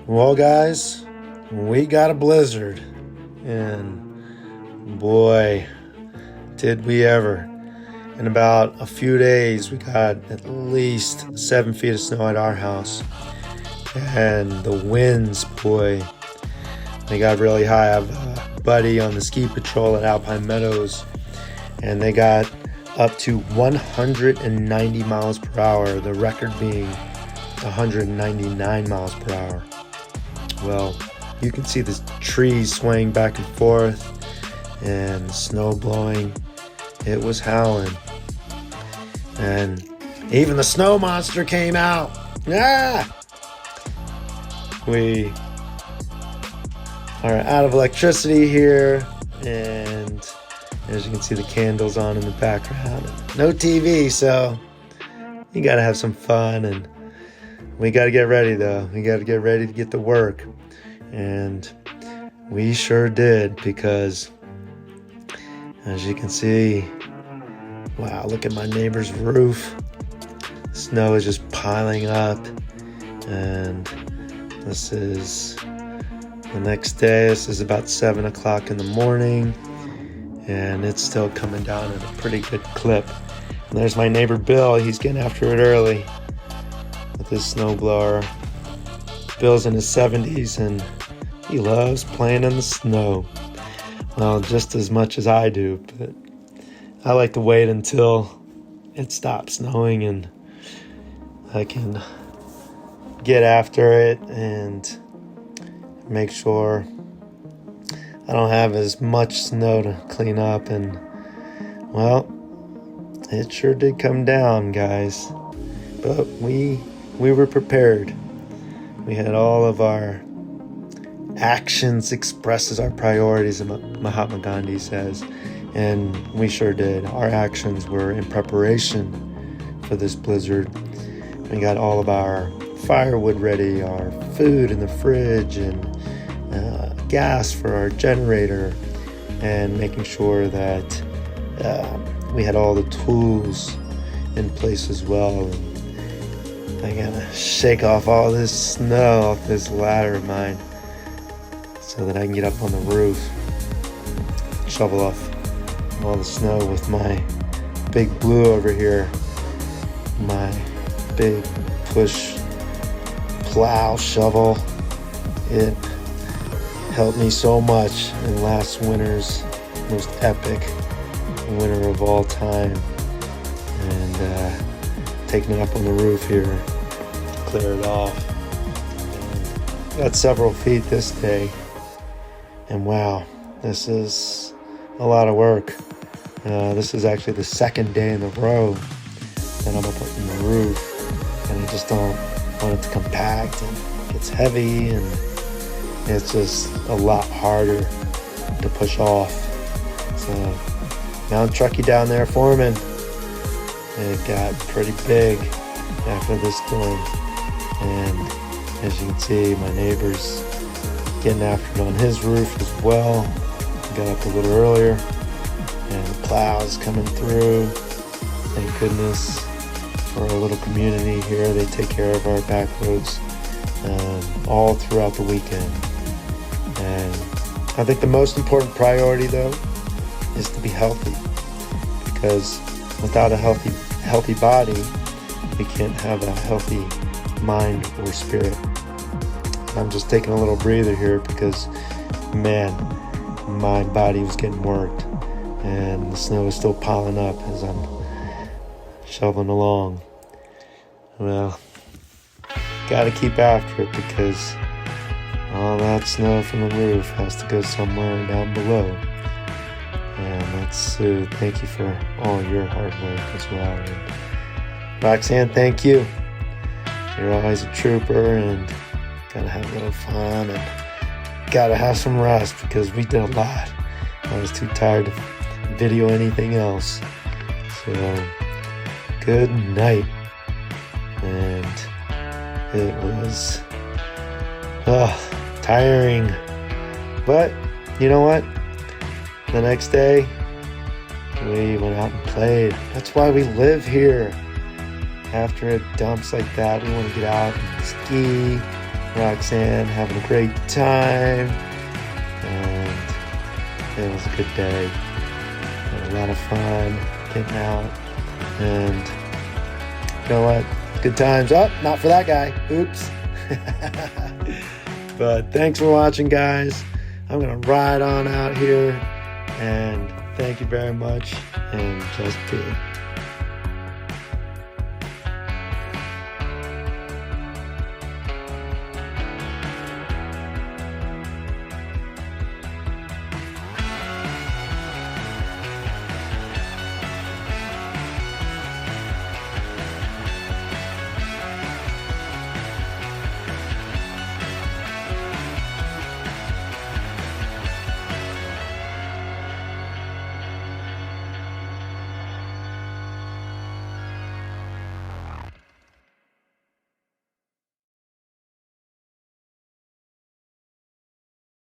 Well, guys, we got a blizzard, and boy, did we ever. In about a few days, we got at least 7 feet of snow at our house, and the winds, boy, they got really high. I have a buddy on the ski patrol at Alpine Meadows, and they got up to 190 miles per hour, the record being 199 miles per hour. Well, you can see the trees swaying back and forth and snow blowing. It was howling. And even the snow monster came out. Ah! We are out of electricity here, and as you can see, the candles on in the background. No TV, so you gotta have some fun, and we gotta get ready though. We gotta get ready to get to work. And we sure did, because as you can see, wow, look at my neighbor's roof. Snow is just piling up, and this is the next day. This is about 7 o'clock in the morning, and it's still coming down at a pretty good clip. And there's my neighbor Bill. He's getting after it early with his snowblower. Bill's in his 70s, and he loves playing in the snow. Well, just as much as I do, but I like to wait until it stops snowing and I can get after it and make sure I don't have as much snow to clean up. And well, it sure did come down, guys, but we were prepared. We had all of our actions expresses our priorities, Mahatma Gandhi says, and we sure did. Our actions were in preparation for this blizzard. We got all of our firewood ready, our food in the fridge, and gas for our generator, and making sure that we had all the tools in place as well. And I gotta shake off all this snow off this ladder of mine so that I can get up on the roof, shovel off all the snow with my big Blue over here, my big push plow shovel. It helped me so much in last winter's most epic winter of all time, and taking it up on the roof here to clear it off. And got several feet this day, and wow, this is a lot of work. This is actually the second day in a row that I'm up on the roof, and I just don't want it to compact, and it gets heavy, and it's just a lot harder to push off. So Mount Truckee down there forming. It got pretty big after this storm, and as you can see, my neighbor's getting after it on his roof as well. Got up a little earlier, and the plows coming through. Thank goodness for a little community here. They take care of our back roads all throughout the weekend. And I think the most important priority, though, is to be healthy, because without a healthy body, we can't have a healthy mind or spirit. I'm just taking a little breather here because, man, my body was getting worked, and the snow is still piling up as I'm shoveling along. Well, gotta keep after it, because all that snow from the roof has to go somewhere down below. And that's Sue. Thank you for all your hard work as well. And Roxanne, thank you. You're always a trooper, and gotta have a little fun, and gotta have some rest, because we did a lot. I was too tired to video anything else. So, good night. And it was tiring. But you know what? The next day, we went out and played. That's why we live here. After it dumps like that, we want to get out and ski, Roxanne having a great time, and it was a good day. Had a lot of fun getting out, and you know what? Good times. Oh, not for that guy. Oops. But thanks for watching, guys. I'm gonna ride on out here, and thank you very much, and just be.